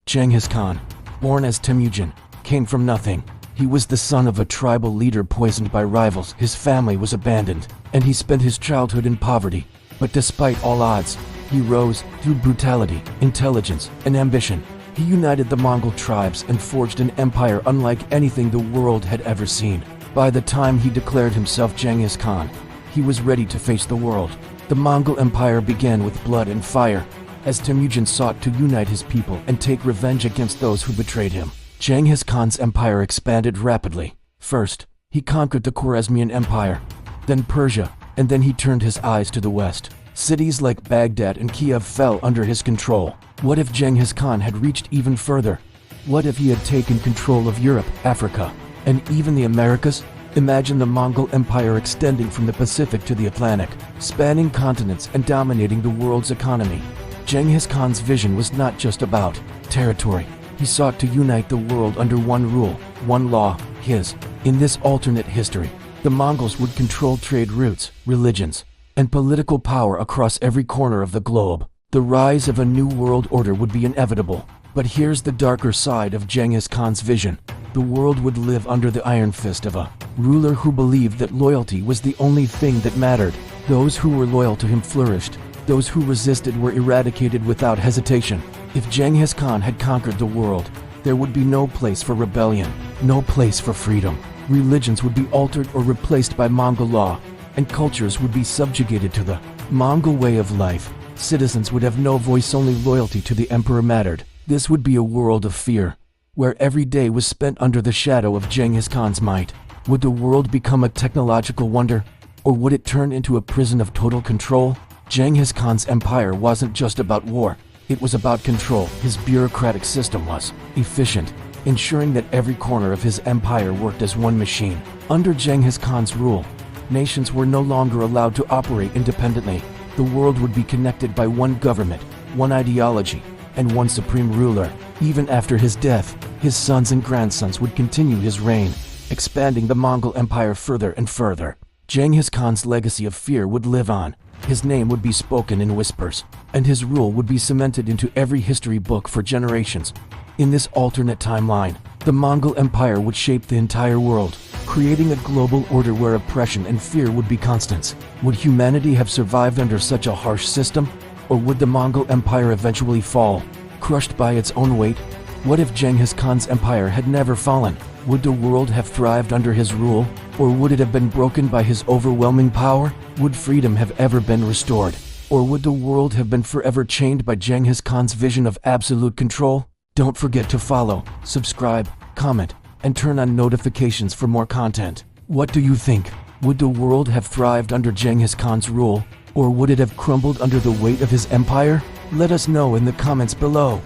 Genghis Khan, born as Temujin, came from nothing. He was the son of a tribal leader poisoned by rivals. His family was abandoned, and he spent his childhood in poverty. But despite all odds, he rose through brutality, intelligence, and ambition. He united the Mongol tribes and forged an empire unlike anything the world had ever seen. By the time he declared himself Genghis Khan, he was ready to face the world. The Mongol Empire began with blood and fire, as Temujin sought to unite his people and take revenge against those who betrayed him. Genghis Khan's empire expanded rapidly. First, he conquered the Khwarezmian Empire, then Persia, and then he turned his eyes to the west. Cities like Baghdad and Kiev fell under his control. What if Genghis Khan had reached even further? What if he had taken control of Europe, Africa, and even the Americas? Imagine the Mongol Empire extending from the Pacific to the Atlantic, spanning continents and dominating the world's economy. Genghis Khan's vision was not just about territory. He sought to unite the world under one rule, one law, his. In this alternate history, the Mongols would control trade routes, religions, and political power across every corner of the globe. The rise of a new world order would be inevitable. But here's the darker side of Genghis Khan's vision. The world would live under the iron fist of a ruler who believed that loyalty was the only thing that mattered. Those who were loyal to him flourished. Those who resisted were eradicated without hesitation. If Genghis Khan had conquered the world, there would be no place for rebellion, no place for freedom. Religions would be altered or replaced by Mongol law, and cultures would be subjugated to the Mongol way of life. Citizens would have no voice, only loyalty to the emperor mattered. This would be a world of fear, where every day was spent under the shadow of Genghis Khan's might. Would the world become a technological wonder, or would it turn into a prison of total control? Genghis Khan's empire wasn't just about war, it was about control. His bureaucratic system was efficient, ensuring that every corner of his empire worked as one machine. Under Genghis Khan's rule, nations were no longer allowed to operate independently. The world would be connected by one government, one ideology, and one supreme ruler. Even after his death, his sons and grandsons would continue his reign, expanding the Mongol Empire further and further. Genghis Khan's legacy of fear would live on. His name would be spoken in whispers, and his rule would be cemented into every history book for generations. In this alternate timeline, the Mongol Empire would shape the entire world, creating a global order where oppression and fear would be constants. Would humanity have survived under such a harsh system? Or would the Mongol Empire eventually fall, crushed by its own weight? What if Genghis Khan's empire had never fallen? Would the world have thrived under his rule? Or would it have been broken by his overwhelming power? Would freedom have ever been restored? Or would the world have been forever chained by Genghis Khan's vision of absolute control? Don't forget to follow, subscribe, comment, and turn on notifications for more content. What do you think? Would the world have thrived under Genghis Khan's rule? Or would it have crumbled under the weight of his empire? Let us know in the comments below.